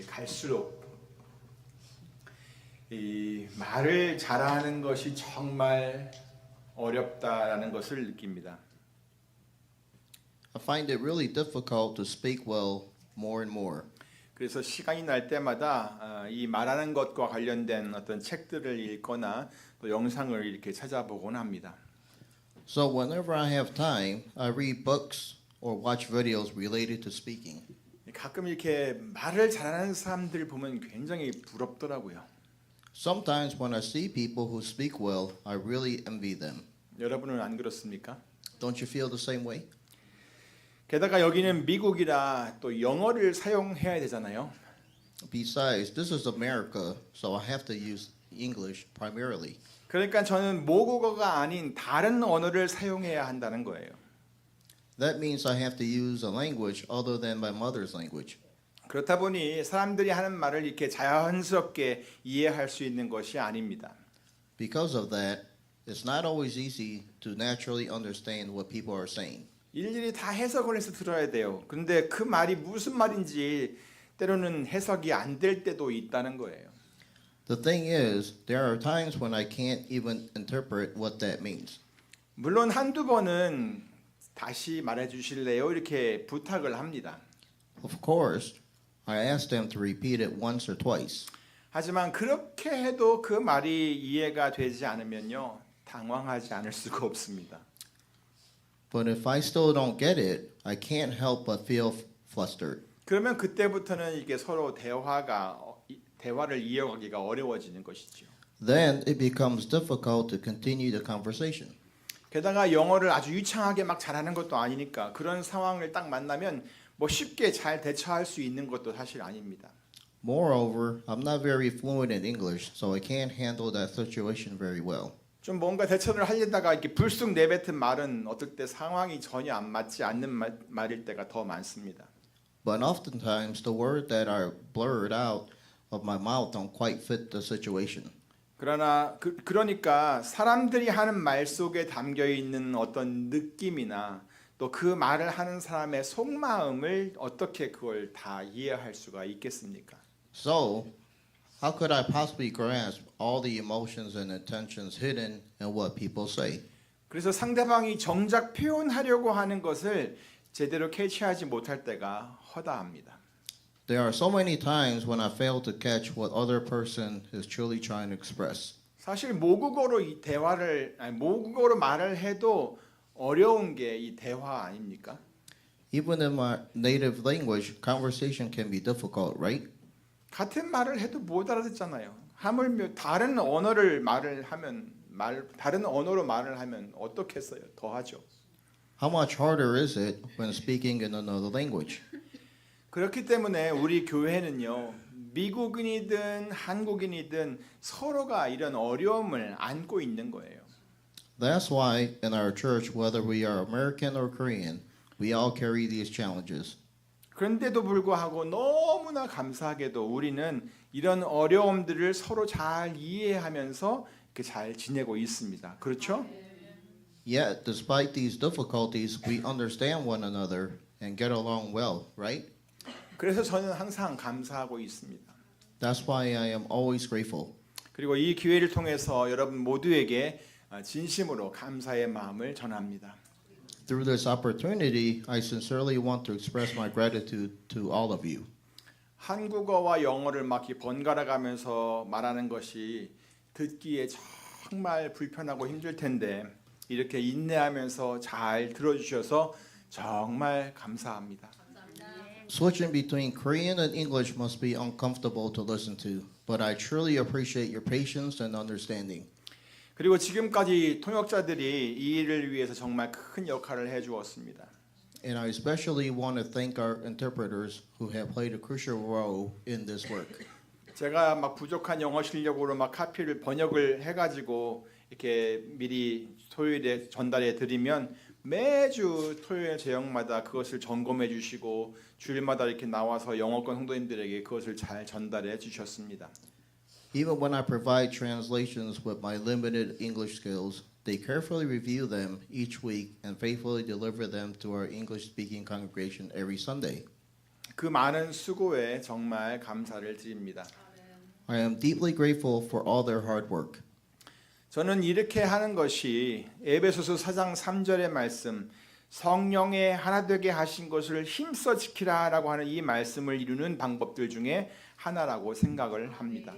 갈수록 이 말을 잘하는 것이 정말 어렵다라는 것을 느낍니다. I find it really difficult to speak well more and more. 그래서 시간이 날 때마다 이 말하는 것과 관련된 어떤 책들을 읽거나 또 영상을 이렇게 찾아보곤 합니다. So whenever I have time, I read books or watch videos related to speaking. 가끔 이렇게 말을 잘하는 사람들 보면 굉장히 부럽더라고요. Sometimes when I see people who speak well, I really envy them. 여러분은 안 그렇습니까? Don't you feel the same way? 게다가 여기는 미국이라 또 영어를 사용해야 되잖아요. Besides, this is America, so I have to use English primarily. 그러니까 저는 모국어가 아닌 다른 언어를 사용해야 한다는 거예요. That means I have to use a language other than my mother's language. 그렇다 보니 사람들이 하는 말을 이렇게 자연스럽게 이해할 수 있는 것이 아닙니다. Because of that, it's not always easy to naturally understand what people are saying. 일일이 다 해석을 해서 들어야 돼요. 그런데 그 말이 무슨 말인지 때로는 해석이 안 될 때도 있다는 거예요. The thing is, there are times when I can't even interpret what that means. 물론 한두 번은 다시 말해 주실래요? 이렇게 부탁을 합니다. Of course, I ask them to repeat it once or twice. 하지만 그렇게 해도 그 말이 이해가 되지 않으면요, 당황하지 않을 수가 없습니다. But if I still don't get it, I can't help but feel flustered. 그러면 그때부터는 이게 서로 대화를 이어가기가 어려워지는 것이죠. Then it becomes difficult to continue the conversation. 게다가 영어를 아주 유창하게 막 잘하는 것도 아니니까 그런 상황을 딱 만나면 뭐 쉽게 잘 대처할 수 있는 것도 사실 아닙니다. Moreover, I'm not very fluent in English, so I can't handle that situation very well. 좀 뭔가 대처를 하려다가 이렇게 불쑥 내뱉은 말은 어떨 때 상황이 전혀 안 맞지 않는 말일 때가 더 많습니다. But oftentimes, the words that are blurred out of my mouth don't quite fit the situation. 그러니까 사람들이 하는 말 속에 담겨 있는 어떤 느낌이나 또 그 말을 하는 사람의 속마음을 어떻게 그걸 다 이해할 수가 있겠습니까? So, how could I possibly grasp all the emotions and intentions hidden in what people say? 그래서 상대방이 정작 표현하려고 하는 것을 제대로 캐치하지 못할 때가 허다합니다. There are so many times when I fail to catch what other person is truly trying to express. 사실 모국어로 모국어로 말을 해도 어려운 게 이 대화 아닙니까? Even in my native language, conversation can be difficult, right? 같은 말을 해도 못 알아듣잖아요. 하물며 다른 언어로 말을 하면 어떻겠어요? 더 하죠. How much harder is it when speaking in another language? 그렇기 때문에 우리 교회는요, 미국인이든 한국인이든 서로가 이런 어려움을 안고 있는 거예요. That's why in our church, whether we are American or Korean, we all carry these challenges. 그런데도 불구하고 너무나 감사하게도 우리는 이런 어려움들을 서로 잘 이해하면서 잘 지내고 있습니다. 그렇죠? Yet, despite these difficulties, we understand one another and get along well, right? 그래서 저는 항상 감사하고 있습니다. That's why I am always grateful. 그리고 이 기회를 통해서 여러분 모두에게 진심으로 감사의 마음을 전합니다. Through this opportunity, I sincerely want to express my gratitude to all of you. 한국어와 영어를 막 번갈아 가면서 말하는 것이 듣기에 정말 불편하고 힘들 텐데 이렇게 인내하면서 잘 들어주셔서 정말 감사합니다. Switching between Korean and English must be uncomfortable to listen to, but I truly appreciate your patience and understanding. 그리고 지금까지 통역자들이 이 일을 위해서 정말 큰 역할을 해주었습니다. And I especially want to thank our interpreters who have played a crucial role in this work. 제가 막 부족한 영어 실력으로 막 카피를 번역을 해가지고 이렇게 미리 토요일에 전달해 드리면 매주 토요일 제형마다 그것을 점검해 주시고 주일마다 이렇게 나와서 영어권 성도님들에게 그것을 잘 전달해 주셨습니다. Even when I provide translations with my limited English skills, they carefully review them each week and faithfully deliver them to our English-speaking congregation every Sunday. 그 많은 수고에 정말 감사를 드립니다. I am deeply grateful for all their hard work. 저는 이렇게 하는 것이 에베소서 4장 3절의 말씀 성령의 하나 되게 하신 것을 힘써 지키라라고 하는 이 말씀을 이루는 방법들 중에 하나라고 생각을 합니다.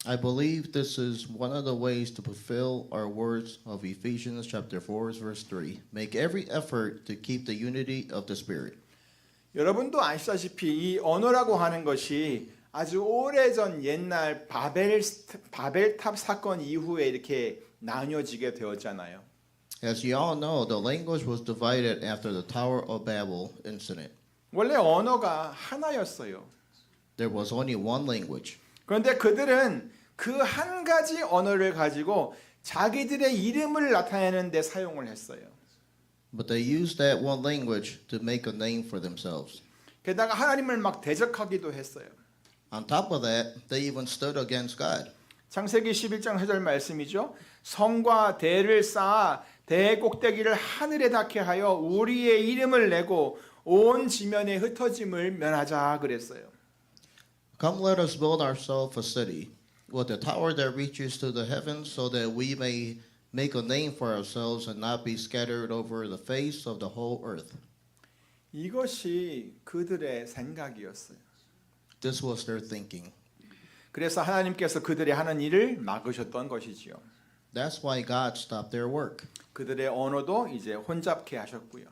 I believe this is one of the ways to fulfill our words of Ephesians chapter 4 verse 3. Make every effort to keep the unity of the Spirit. 여러분도 아시다시피 이 언어라고 하는 것이 아주 오래전 옛날 바벨탑 사건 이후에 이렇게 나뉘어지게 되었잖아요. As you all know, the language was divided after the Tower of Babel incident. 원래 언어가 하나였어요. There was only one language. 그런데 그들은 그 한 가지 언어를 가지고 자기들의 이름을 나타내는 데 사용을 했어요. But they used that one language to make a name for themselves. 게다가 하나님을 막 대적하기도 했어요. On top of that, they even stood against God. 창세기 11장 4절 말씀이죠. 성과 대를 쌓아 대 꼭대기를 하늘에 닿게 하여 우리의 이름을 내고 온 지면의 흩어짐을 면하자 그랬어요. Come let us build ourselves a city with a tower that reaches to the heavens so that we may make a name for ourselves and not be scattered over the face of the whole earth. 이것이 그들의 생각이었어요. This was their thinking. 그래서 하나님께서 그들의 하는 일을 막으셨던 것이지요. That's why God stopped their work. 그들의 언어도 이제 혼잡케 하셨고요.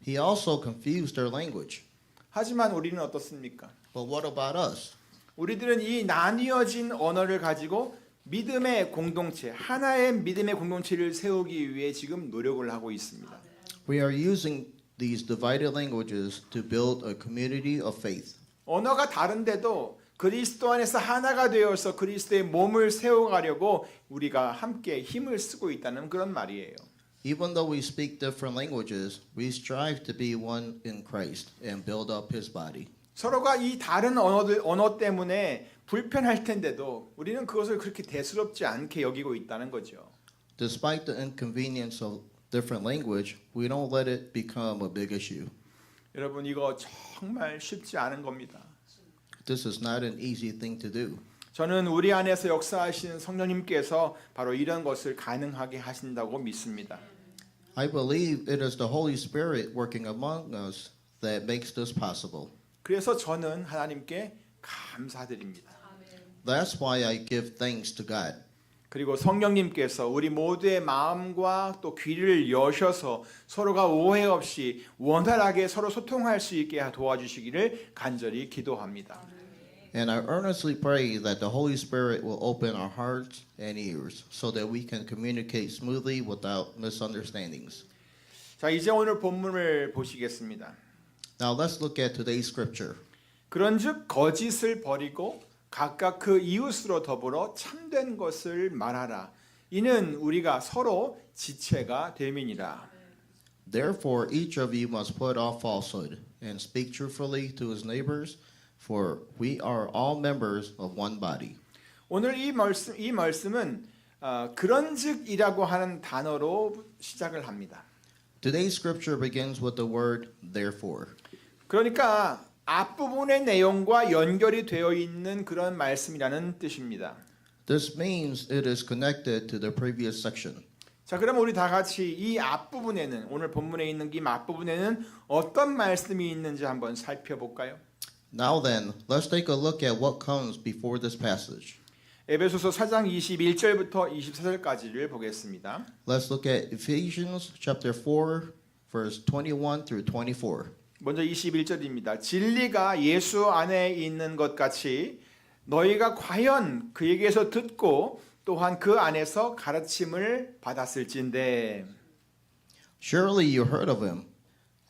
He also confused their language. 하지만 우리는 어떻습니까? But what about us? 우리들은 이 나뉘어진 언어를 가지고 믿음의 공동체, 하나의 믿음의 공동체를 세우기 위해 지금 노력을 하고 있습니다. We are using these divided languages to build a community of faith. 언어가 다른데도 그리스도 안에서 하나가 되어서 그리스도의 몸을 세워가려고 우리가 함께 힘을 쓰고 있다는 그런 말이에요. Even though we speak different languages, we strive to be one in Christ and build up His body. 서로가 이 다른 언어 때문에 불편할 텐데도 우리는 그것을 그렇게 대수롭지 않게 여기고 있다는 거죠. Despite the inconvenience of different language, we don't let it become a big issue. 여러분 이거 정말 쉽지 않은 겁니다. This is not an easy thing to do. 저는 우리 안에서 역사하시는 성령님께서 바로 이런 것을 가능하게 하신다고 믿습니다. I believe it is the Holy Spirit working among us that makes this possible. 그래서 저는 하나님께 감사드립니다. That's why I give thanks to God. 그리고 성령님께서 우리 모두의 마음과 또 귀를 여셔서 서로가 오해 없이 원활하게 서로 소통할 수 있게 도와주시기를 간절히 기도합니다. And I earnestly pray that the Holy Spirit will open our hearts and ears so that we can communicate smoothly without misunderstandings. 자, 이제 오늘 본문을 보시겠습니다. Now let's look at today's scripture. 그런즉 거짓을 버리고 각각 그 이웃으로 더불어 참된 것을 말하라. 이는 우리가 서로 지체가 됨이니라. Therefore each of you must put off falsehood and speak truthfully to his neighbors, for we are all members of one body. 오늘 이 말씀은 그런즉이라고 하는 단어로 시작을 합니다. Today's scripture begins with the word therefore. 그러니까 앞부분의 내용과 연결이 되어 있는 그런 말씀이라는 뜻입니다. This means it is connected to the previous section. 자, 그럼 우리 다 같이 이 앞부분에는 오늘 본문에 있는 이 앞부분에는 어떤 말씀이 있는지 한번 살펴볼까요? Now then, let's take a look at what comes before this passage. 에베소서 4장 21절부터 24절까지를 보겠습니다. Let's look at Ephesians chapter 4 verse 21 through 24. 먼저 21절입니다. 진리가 예수 안에 있는 것 같이 너희가 과연 그에게서 듣고 또한 그 안에서 가르침을 받았을진데. Surely you heard of him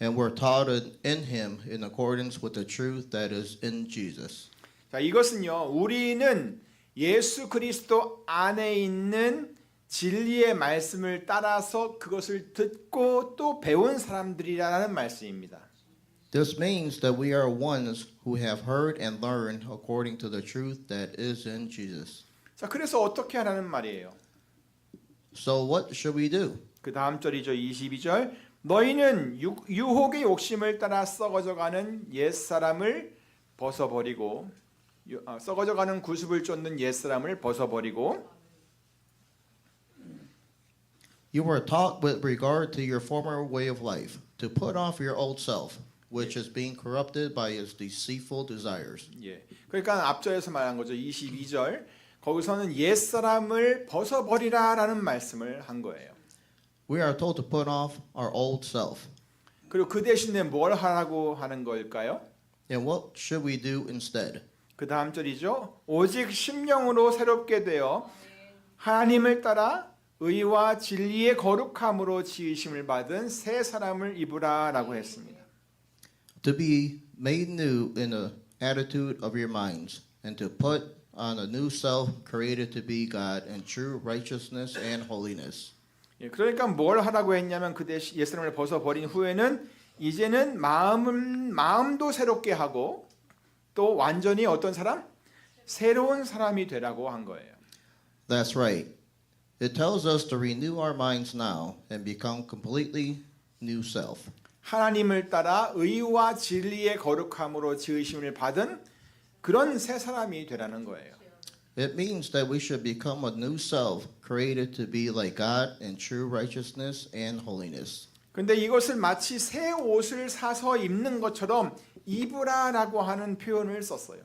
and were taught in him in accordance with the truth that is in Jesus. 자, 이것은요. 우리는 예수 그리스도 안에 있는 진리의 말씀을 따라서 그것을 듣고 또 배운 사람들이라는 말씀입니다. This means that we are ones who have heard and learned according to the truth that is in Jesus. 자, 그래서 어떻게 하라는 말이에요? So what should we do? 그 다음 절이죠. 22절. 너희는 유혹의 욕심을 따라 썩어져가는 옛사람을 벗어버리고 썩어져가는 구습을 쫓는 옛사람을 벗어버리고 You were taught with regard to your former way of life to put off your old self, which is being corrupted by its deceitful desires. 예. 그러니까 앞절에서 말한 거죠. 22절. 거기서는 옛사람을 벗어버리라라는 말씀을 한 거예요. We are told to put off our old self. 그리고 그 대신에 뭘 하라고 하는 걸까요? And what should we do instead? 그 다음 절이죠. 오직 심령으로 새롭게 되어 하나님을 따라 의와 진리의 거룩함으로 지으심을 받은 새 사람을 입으라라고 했습니다. To be made new in the attitude of your minds, and to put on a new self created to be God in true righteousness and holiness. 예, 그러니까 뭘 하라고 했냐면 그 대신 옛사람을 벗어버린 후에는 이제는 마음도 새롭게 하고 또 완전히 어떤 사람? 새로운 사람이 되라고 한 거예요. That's right. It tells us to renew our minds now and become completely new self. 하나님을 따라 의와 진리의 거룩함으로 지으심을 받은 그런 새 사람이 되라는 거예요. It means that we should become a new self created to be like God in true righteousness and holiness. 근데 이것을 마치 새 옷을 사서 입는 것처럼 입으라라고 하는 표현을 썼어요.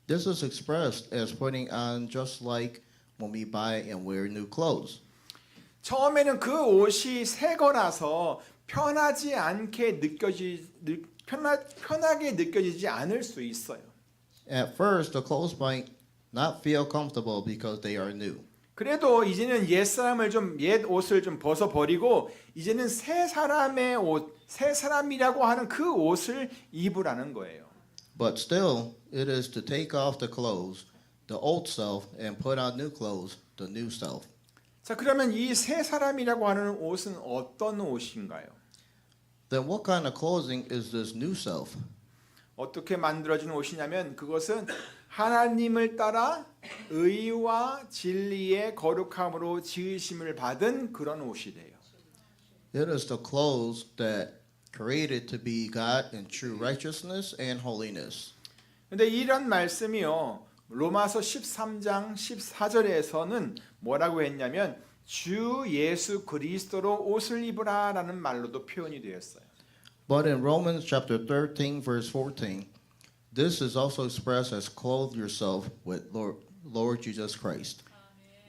This is expressed as putting on just like when we buy and wear new clothes. 처음에는 그 옷이 새 거라서 편하지 않게 편하게 느껴지지 않을 수 있어요. At first, the clothes might not feel comfortable because they are new. 그래도 이제는 옛 옷을 좀 벗어 버리고 이제는 새 사람의 옷, 새 사람이라고 하는 그 옷을 입으라는 거예요. But still, it is to take off the clothes, the old self, and put on new clothes, the new self. 자, 그러면 이 새 사람이라고 하는 옷은 어떤 옷인가요? Then what kind of clothing is this new self? 어떻게 만들어진 옷이냐면 그것은 하나님을 따라 의와 진리의 거룩함으로 지으심을 받은 그런 옷이 돼요. It is the clothes that created to be God in true righteousness and holiness. 근데 이런 말씀이요. 로마서 13장 14절에서는 뭐라고 했냐면 주 예수 그리스도로 옷을 입으라라는 말로도 표현이 되었어요. But in Romans chapter 13 verse 14, this is also expressed as clothe yourself with Lord Jesus Christ.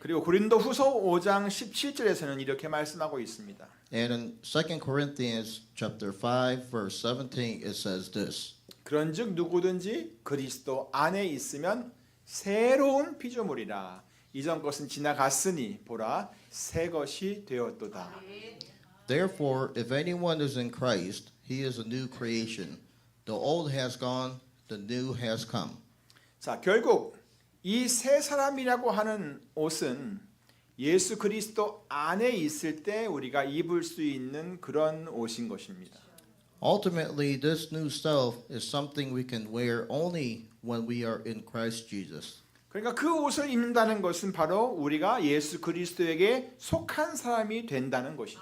그리고 고린도후서 5장 17절에서는 이렇게 말씀하고 있습니다. And in 2 Corinthians chapter 5 verse 17 it says this. 그런즉 누구든지 그리스도 안에 있으면 새로운 피조물이라. 이전 것은 지나갔으니 보라 새 것이 되었도다. Therefore, if anyone is in Christ, he is a new creation. The old has gone, the new has come. 자, 결국 이 새 사람이라고 하는 옷은 예수 그리스도 안에 있을 때 우리가 입을 수 있는 그런 옷인 것입니다. Ultimately, this new self is something we can wear only when we are in Christ Jesus. 그러니까 그 옷을 입는다는 것은 바로 우리가 예수 그리스도에게 속한 사람이 된다는 것이죠.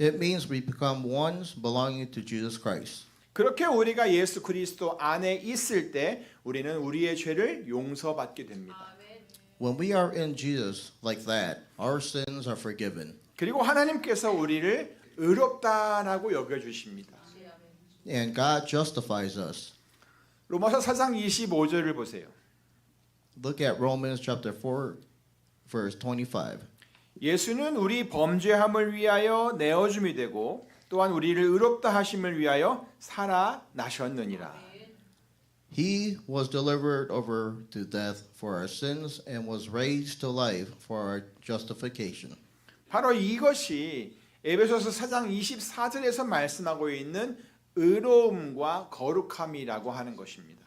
It means we become ones belonging to Jesus Christ. 그렇게 우리가 예수 그리스도 안에 있을 때 우리는 우리의 죄를 용서받게 됩니다. When we are in Jesus like that, our sins are forgiven. 그리고 하나님께서 우리를 의롭다라고 여겨 주십니다. And God justifies us. 로마서 4장 25절을 보세요. Look at Romans chapter 4 verse 25. 예수는 우리 범죄함을 위하여 내어줌이 되고 또한 우리를 의롭다 하심을 위하여 살아나셨느니라. He was delivered over to death for our sins and was raised to life for our justification. 바로 이것이 에베소서 4장 24절에서 말씀하고 있는 의로움과 거룩함이라고 하는 것입니다.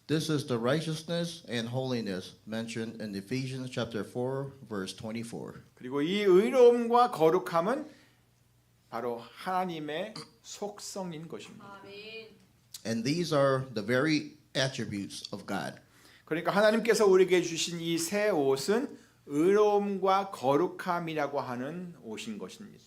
This is the righteousness and holiness mentioned in Ephesians chapter 4 verse 24. 그리고 이 의로움과 거룩함은 바로 하나님의 속성인 것입니다. And these are the very attributes of God. 그러니까 하나님께서 우리에게 주신 이 새 옷은 의로움과 거룩함이라고 하는 옷인 것입니다.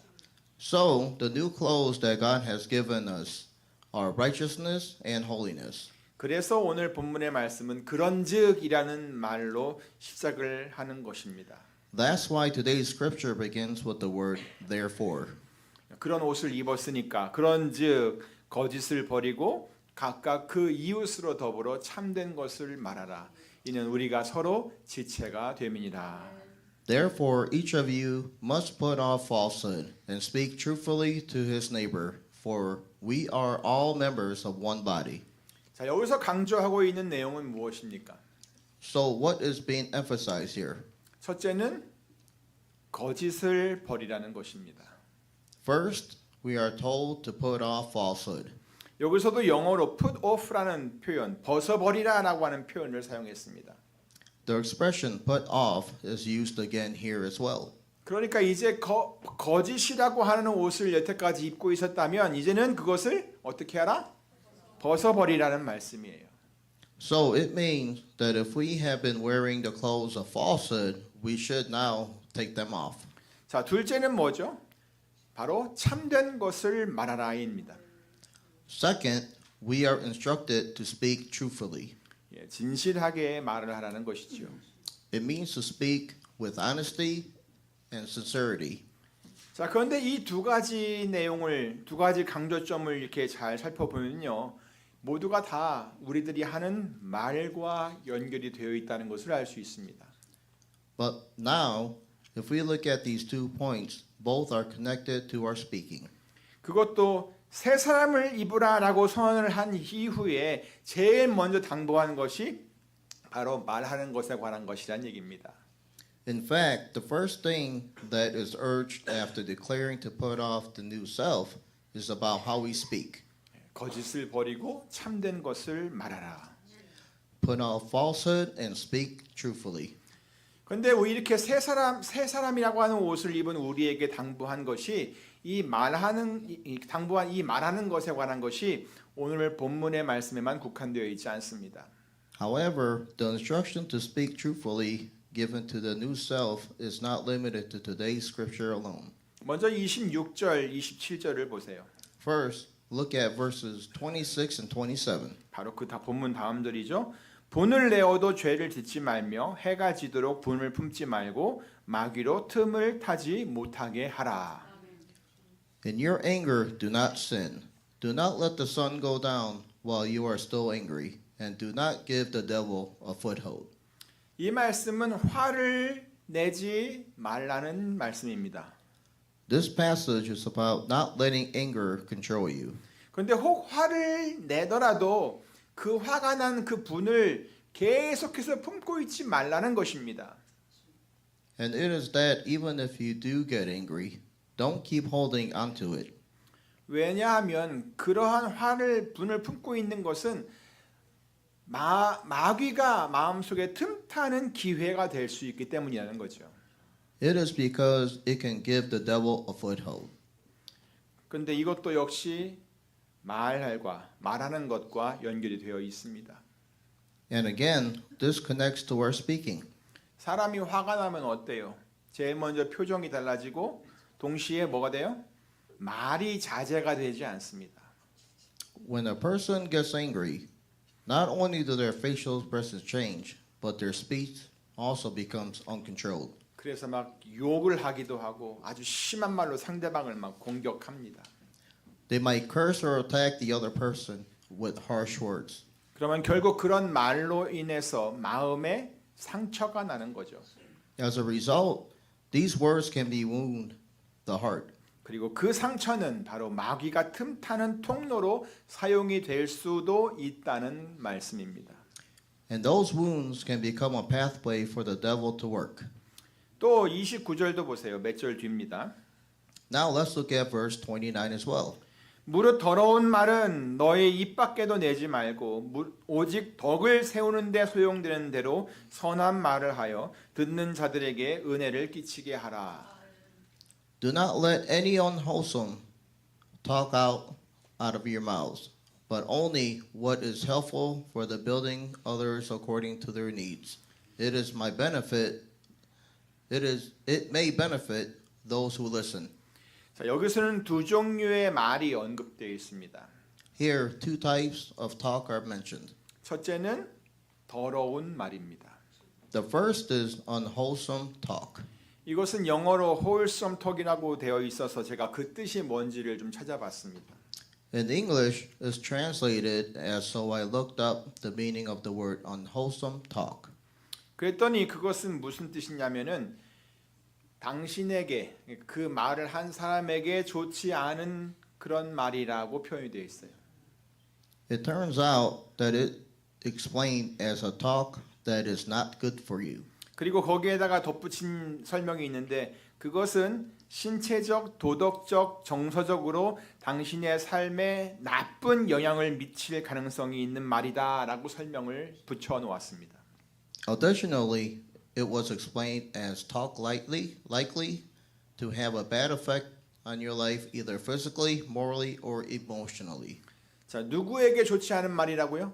So, the new clothes that God has given us are righteousness and holiness. 그래서 오늘 본문의 말씀은 그런즉이라는 말로 시작을 하는 것입니다. That's why today's scripture begins with the word therefore. 그런 옷을 입었으니까 그런즉 거짓을 버리고 각각 그 이웃으로 더불어 참된 것을 말하라. 이는 우리가 서로 지체가 됨이니라. Therefore, each of you must put off falsehood and speak truthfully to his neighbor, for we are all members of one body. 자, 여기서 강조하고 있는 내용은 무엇입니까? So, what is being emphasized here? 첫째는 거짓을 버리라는 것입니다. First, we are told to put off falsehood. 여기서도 영어로 put off라는 표현, 벗어버리라라고 하는 표현을 사용했습니다. The expression put off is used again here as well. 그러니까 이제 거짓이라고 하는 옷을 여태까지 입고 있었다면 이제는 그것을 어떻게 하라? 벗어버리라는 말씀이에요. So it means that if we have been wearing the clothes of falsehood, we should now take them off. 자, 둘째는 뭐죠? 바로 참된 것을 말하라입니다. Second, we are instructed to speak truthfully. 예, 진실하게 말을 하라는 것이죠. It means to speak with honesty and sincerity. 자, 그런데 이 두 가지 내용을 두 가지 강조점을 이렇게 잘 살펴보면요, 모두가 다 우리들이 하는 말과 연결이 되어 있다는 것을 알 수 있습니다. But now, if we look at these 2 points, both are connected to our speaking. 그것도 새 사람을 입으라라고 선언을 한 이후에 제일 먼저 당부하는 것이 바로 말하는 것에 관한 것이란 얘기입니다. In fact, the first thing that is urged after declaring to put off the new self is about how we speak. 거짓을 버리고 참된 것을 말하라. Put off falsehood and speak truthfully. 그런데 이렇게 새 사람이라고 하는 옷을 입은 우리에게 당부한 것이 당부한 이 말하는 것에 관한 것이 오늘 본문의 말씀에만 국한되어 있지 않습니다. However, the instruction to speak truthfully given to the new self is not limited to today's scripture alone. 먼저 26절, 27절을 보세요. First, look at verses 26 and 27. 바로 그 본문 다음 절이죠. 분을 내어도 죄를 짓지 말며 해가 지도록 분을 품지 말고 마귀로 틈을 타지 못하게 하라. In your anger, do not sin. Do not let the sun go down while you are still angry, and do not give the devil a foothold. 이 말씀은 화를 내지 말라는 말씀입니다. This passage is about not letting anger control you. 그런데 혹 화를 내더라도 그 화가 난 그 분을 계속해서 품고 있지 말라는 것입니다. And it is that even if you do get angry, don't keep holding onto it. 왜냐하면 그러한 분을 품고 있는 것은 마귀가 마음속에 틈타는 기회가 될 수 있기 때문이라는 거죠. It is because it can give the devil a foothold. 그런데 이것도 역시 말하는 것과 연결이 되어 있습니다. And again, this connects to our speaking. 사람이 화가 나면 어때요? 제일 먼저 표정이 달라지고 동시에 뭐가 돼요? 말이 자제가 되지 않습니다. When a person gets angry, not only do their facial expressions change, but their speech also becomes uncontrolled. 그래서 막 욕을 하기도 하고 아주 심한 말로 상대방을 막 공격합니다. They might curse or attack the other person with harsh words. 그러면 결국 그런 말로 인해서 마음에 상처가 나는 거죠. As a result, these words can be wound the heart. 그리고 그 상처는 바로 마귀가 틈타는 통로로 사용이 될 수도 있다는 말씀입니다. And those wounds can become a pathway for the devil to work. 또 29절도 보세요. 몇 절 뒤입니다. Now let's look at verse 29 as well. 무릇 더러운 말은 너의 입 밖에도 내지 말고 오직 덕을 세우는 데 소용되는 대로 선한 말을 하여 듣는 자들에게 은혜를 끼치게 하라. Do not let any unwholesome talk out of your mouths, but only what is helpful for the building others according to their needs. It may benefit those who listen. 자, 여기서는 두 종류의 말이 언급되어 있습니다. Here, two types of talk are mentioned. 첫째는 더러운 말입니다. The first is unwholesome talk. 이것은 영어로 wholesome talk이라고 되어 있어서 제가 그 뜻이 뭔지를 좀 찾아봤습니다. In English, it's translated as so I looked up the meaning of the word unwholesome talk. 그랬더니 그것은 무슨 뜻이냐면은 당신에게 그 말을 한 사람에게 좋지 않은 그런 말이라고 표현이 되어 있어요. It turns out that it explained as a talk that is not good for you. 그리고 거기에다가 덧붙인 설명이 있는데 그것은 신체적, 도덕적, 정서적으로 당신의 삶에 나쁜 영향을 미칠 가능성이 있는 말이다라고 설명을 붙여 놓았습니다. Additionally, it was explained as talk likely to have a bad effect on your life either physically, morally, or emotionally. 자, 누구에게 좋지 않은 말이라고요?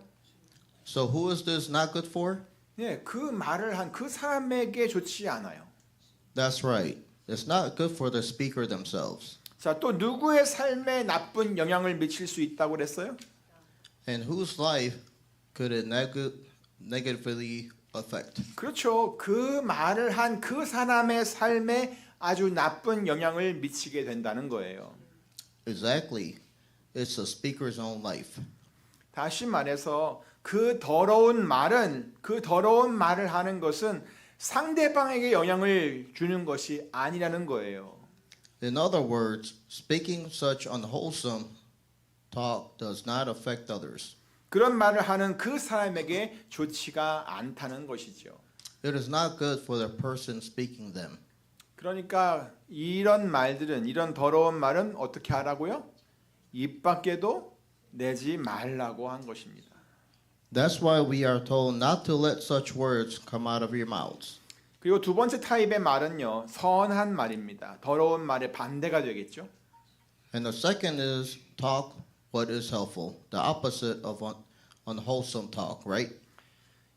So who is this not good for? 네, 그 말을 한 그 사람에게 좋지 않아요. That's right. It's not good for the speaker themselves. 자, 또 누구의 삶에 나쁜 영향을 미칠 수 있다고 그랬어요? And whose life could it negatively affect? 그렇죠. 그 말을 한 그 사람의 삶에 아주 나쁜 영향을 미치게 된다는 거예요. Exactly. It's the speaker's own life. 다시 말해서 그 더러운 말을 하는 것은 상대방에게 영향을 주는 것이 아니라는 거예요. In other words, speaking such unwholesome talk does not affect others. 그런 말을 하는 그 사람에게 좋지가 않다는 것이죠. It is not good for the person speaking them. 그러니까 이런 말들은 이런 더러운 말은 어떻게 하라고요? 입 밖에도 내지 말라고 한 것입니다. That's why we are told not to let such words come out of your mouths. 그리고 두 번째 타입의 말은요. 선한 말입니다. 더러운 말의 반대가 되겠죠. And the second is talk what is helpful, the opposite of unwholesome talk, right?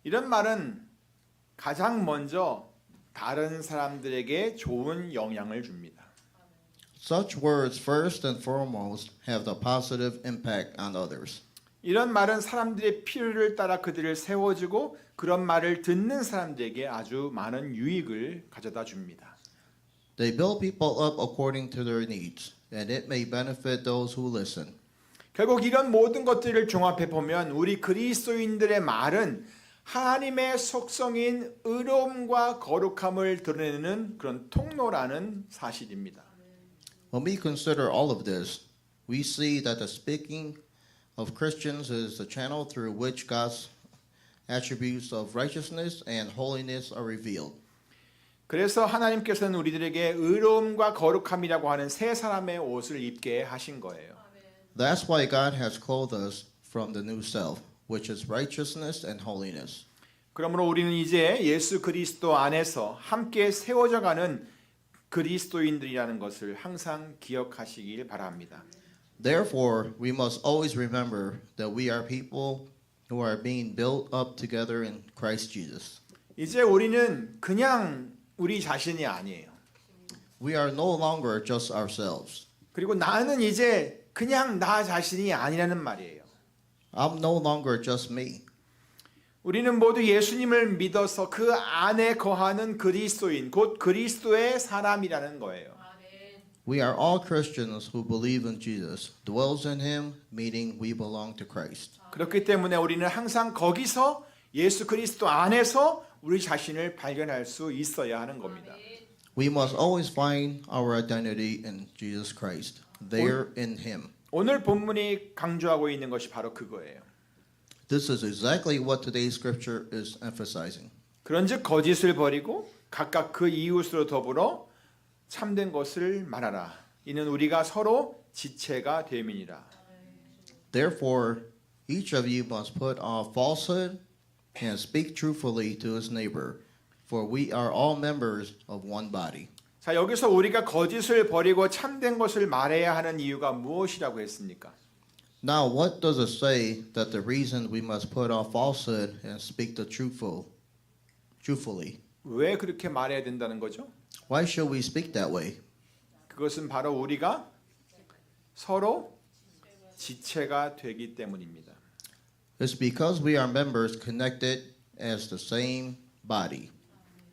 이런 말은 가장 먼저 다른 사람들에게 좋은 영향을 줍니다. Such words first and foremost have the positive impact on others. 이런 말은 사람들의 필요를 따라 그들을 세워주고 그런 말을 듣는 사람들에게 아주 많은 유익을 가져다 줍니다. They build people up according to their needs, and it may benefit those who listen. 결국 이런 모든 것들을 종합해 보면 우리 그리스도인들의 말은 하나님의 속성인 의로움과 거룩함을 드러내는 그런 통로라는 사실입니다. When we consider all of this, we see that the speaking of Christians is the channel through which God's attributes of righteousness and holiness are revealed. 그래서 하나님께서는 우리들에게 의로움과 거룩함이라고 하는 새 사람의 옷을 입게 하신 거예요. That's why God has clothed us from the new self, which is righteousness and holiness. 그러므로 우리는 이제 예수 그리스도 안에서 함께 세워져 가는 그리스도인들이라는 것을 항상 기억하시길 바랍니다. Therefore, we must always remember that we are people who are being built up together in Christ Jesus. 이제 우리는 그냥 우리 자신이 아니에요. We are no longer just ourselves. 그리고 나는 이제 그냥 나 자신이 아니라는 말이에요. I'm no longer just me. 우리는 모두 예수님을 믿어서 그 안에 거하는 그리스도인, 곧 그리스도의 사람이라는 거예요. We are all Christians who believe in Jesus, dwells in Him, meaning we belong to Christ. 그렇기 때문에 우리는 항상 거기서 예수 그리스도 안에서 우리 자신을 발견할 수 있어야 하는 겁니다. We must always find our identity in Jesus Christ, there in Him. 오늘 본문이 강조하고 있는 것이 바로 그거예요. This is exactly what today's scripture is emphasizing. 그런즉 거짓을 버리고 각각 그 이웃으로 더불어 참된 것을 말하라. 이는 우리가 서로 지체가 됨이니라. Therefore, each of you must put off falsehood and speak truthfully to his neighbor, for we are all members of one body. 자, 여기서 우리가 거짓을 버리고 참된 것을 말해야 하는 이유가 무엇이라고 했습니까? Now, what does it say that the reason we must put off falsehood and speak the truthfully? 왜 그렇게 말해야 된다는 거죠? Why should we speak that way? 그것은 바로 우리가 서로 지체가 되기 때문입니다. It's because we are members connected as the same body.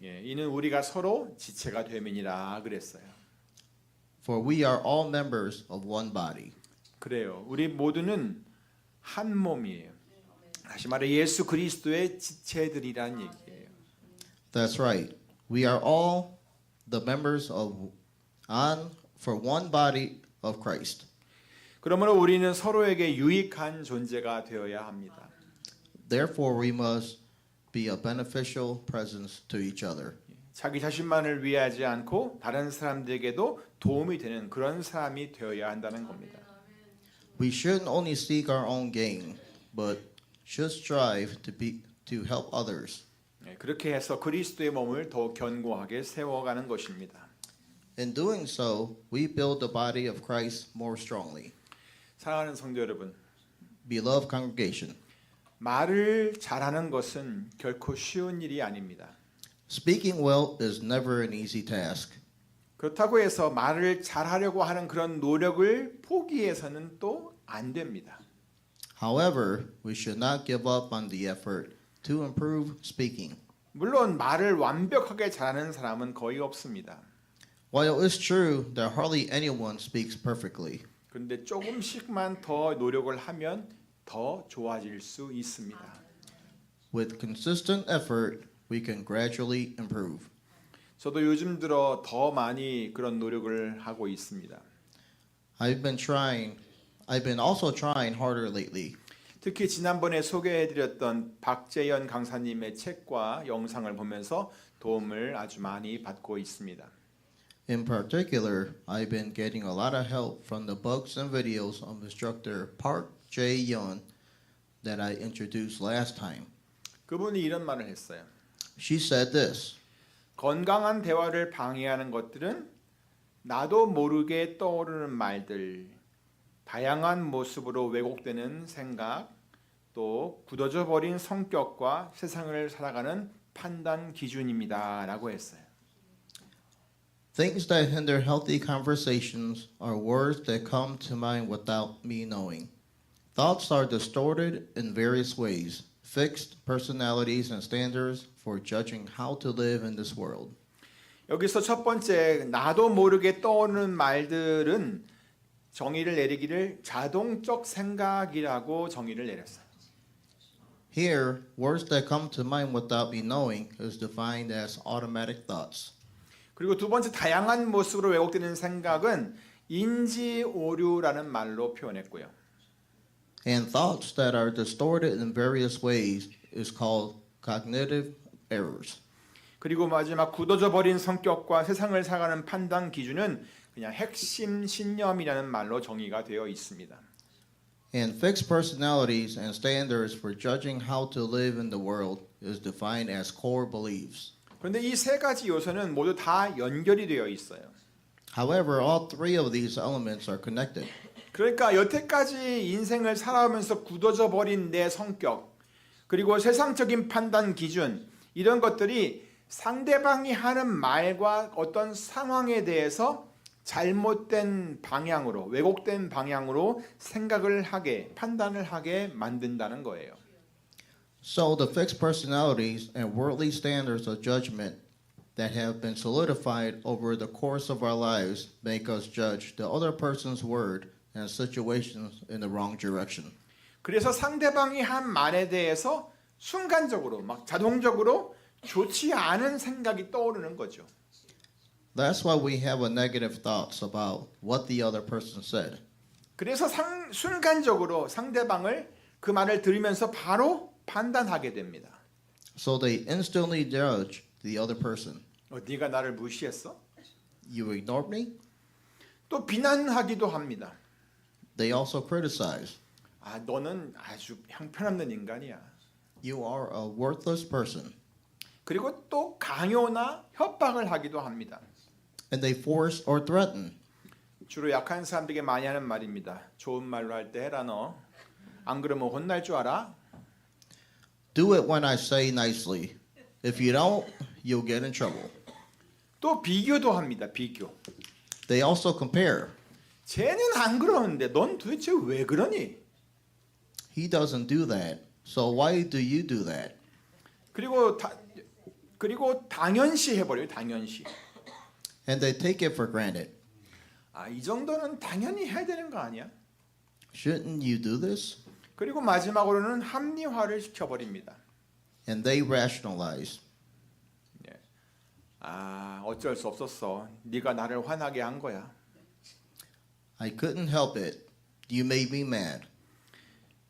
예, 이는 우리가 서로 지체가 됨이니라 그랬어요. For we are all members of one body. 그래요. 우리 모두는 한 몸이에요. 다시 말해 예수 그리스도의 지체들이란 얘기예요. That's right. We are all the members of for one body of Christ. 그러므로 우리는 서로에게 유익한 존재가 되어야 합니다. Therefore, we must be a beneficial presence to each other. 자기 자신만을 위하지 않고 다른 사람들에게도 도움이 되는 그런 사람이 되어야 한다는 겁니다. We shouldn't only seek our own gain, but should strive to help others. 예, 그렇게 해서 그리스도의 몸을 더 견고하게 세워가는 것입니다. In doing so, we build the body of Christ more strongly. 사랑하는 성도 여러분, Beloved congregation, 말을 잘하는 것은 결코 쉬운 일이 아닙니다. speaking well is never an easy task. 그렇다고 해서 말을 잘하려고 하는 그런 노력을 포기해서는 또 안 됩니다. However, we should not give up on the effort to improve speaking. 물론 말을 완벽하게 잘하는 사람은 거의 없습니다. While it's true that hardly anyone speaks perfectly, 그런데 조금씩만 더 노력을 하면 더 좋아질 수 있습니다. with consistent effort, we can gradually improve. 저도 요즘 들어 더 많이 그런 노력을 하고 있습니다. I've been also trying harder lately. 특히 지난번에 소개해드렸던 박재현 강사님의 책과 영상을 보면서 도움을 아주 많이 받고 있습니다. In particular, I've been getting a lot of help from the books and videos of instructor Park Jae-yeon that I introduced last time. 그분이 이런 말을 했어요. She said this, 건강한 대화를 방해하는 것들은 나도 모르게 떠오르는 말들, 다양한 모습으로 왜곡되는 생각, 또 굳어져 버린 성격과 세상을 살아가는 판단 기준입니다. 라고 했어요. things that hinder healthy conversations are words that come to mind without me knowing. Thoughts are distorted in various ways, fixed personalities and standards for judging how to live in this world. 여기서 첫 번째 나도 모르게 떠오르는 말들은 정의를 내리기를 자동적 생각이라고 정의를 내렸어요. Here, words that come to mind without me knowing is defined as automatic thoughts. 그리고 두 번째 다양한 모습으로 왜곡되는 생각은 인지 오류라는 말로 표현했고요. And thoughts that are distorted in various ways is called cognitive errors. 그리고 마지막 굳어져 버린 성격과 세상을 살아가는 판단 기준은 그냥 핵심 신념이라는 말로 정의가 되어 있습니다. And fixed personalities and standards for judging how to live in the world is defined as core beliefs. 그런데 이 세 가지 요소는 모두 다 연결이 되어 있어요. However, all three of these elements are connected. 그러니까 여태까지 인생을 살아오면서 굳어져 버린 내 성격, 그리고 세상적인 판단 기준, 이런 것들이 상대방이 하는 말과 어떤 상황에 대해서 잘못된 방향으로, 왜곡된 방향으로 생각을 하게, 판단을 하게 만든다는 거예요. So the fixed personalities and worldly standards of judgment that have been solidified over the course of our lives make us judge the other person's word and situations in the wrong direction. 그래서 상대방이 한 말에 대해서 순간적으로, 막 자동적으로 좋지 않은 생각이 떠오르는 거죠. That's why we have a negative thoughts about what the other person said. 그래서 순간적으로 상대방을 그 말을 들으면서 바로 판단하게 됩니다. So they instantly judge the other person. 네가 나를 무시했어? You ignored me? 또 비난하기도 합니다. They also criticize. 너는 아주 형편없는 인간이야. You are a worthless person. 그리고 또 강요나 협박을 하기도 합니다. And they force or threaten. 주로 약한 사람들에게 많이 하는 말입니다. 좋은 말로 할 때 해라 너. 안 그러면 혼날 줄 알아? Do it when I say nicely. If you don't, you'll get in trouble. 또 비교도 합니다. 비교. They also compare. 쟤는 안 그러는데 넌 도대체 왜 그러니? He doesn't do that. So why do you do that? 그리고 당연시 해버려요. 당연시. And they take it for granted. 이 정도는 당연히 해야 되는 거 아니야? Shouldn't you do this? 그리고 마지막으로는 합리화를 시켜버립니다. And they rationalize. 어쩔 수 없었어. 네가 나를 화나게 한 거야. I couldn't help it. You made me mad.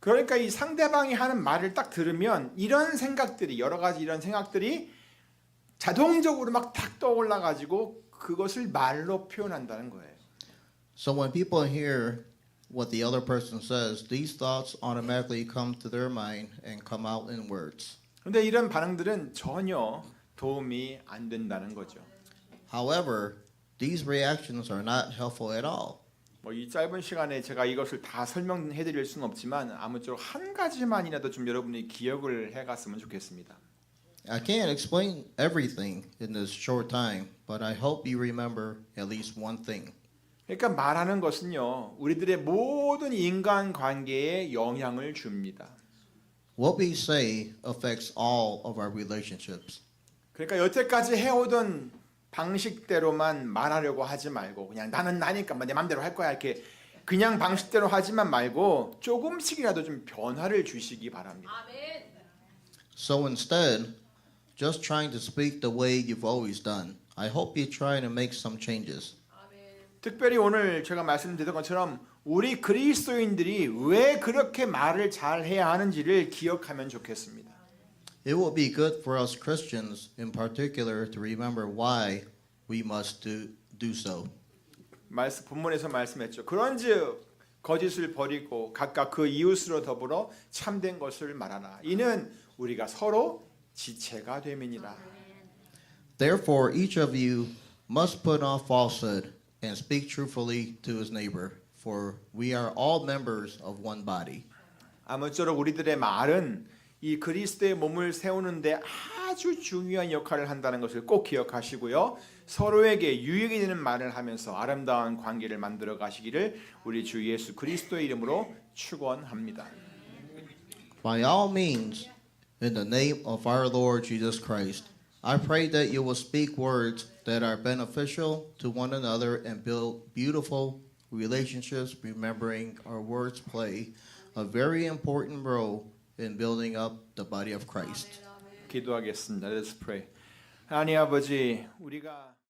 그러니까 이 상대방이 하는 말을 딱 들으면 이런 생각들이 여러 가지 이런 생각들이 자동적으로 막 탁 떠올라 가지고 그것을 말로 표현한다는 거예요. So when people hear what the other person says, these thoughts automatically come to their mind and come out in words. 그런데 이런 반응들은 전혀 도움이 안 된다는 거죠. However, these reactions are not helpful at all. 이 짧은 시간에 제가 이것을 다 설명해 드릴 수는 없지만 아무쪼록 한 가지만이라도 좀 여러분이 기억을 해 갔으면 좋겠습니다. I can't explain everything in this short time, but I hope you remember at least one thing. 그러니까 말하는 것은요. 우리들의 모든 인간 관계에 영향을 줍니다. What we say affects all of our relationships. 그러니까 여태까지 해오던 방식대로만 말하려고 하지 말고 그냥 나는 나니까 내 맘대로 할 거야 이렇게 그냥 방식대로 하지만 말고 조금씩이라도 좀 변화를 주시기 바랍니다. So instead, just trying to speak the way you've always done, I hope you try to make some changes. 특별히 오늘 제가 말씀드린 것처럼 우리 그리스도인들이 왜 그렇게 말을 잘 해야 하는지를 기억하면 좋겠습니다. It will be good for us Christians in particular to remember why we must do so. 본문에서 말씀했죠. 그런즉 거짓을 버리고 각각 그 이웃으로 더불어 참된 것을 말하라. 이는 우리가 서로 지체가 됨이니라. Therefore, each of you must put off falsehood and speak truthfully to his neighbor, for we are all members of one body. 아무쪼록 우리들의 말은 이 그리스도의 몸을 세우는데 아주 중요한 역할을 한다는 것을 꼭 기억하시고요. 서로에게 유익이 되는 말을 하면서 아름다운 관계를 만들어 가시기를 우리 주 예수 그리스도의 이름으로 축원합니다. By all means, in the name of our Lord Jesus Christ, I pray that you will speak words that are beneficial to one another and build beautiful relationships, remembering our words play a very important role in building up the body of Christ. 기도하겠습니다. Let's pray. 하나님 아버지, 우리가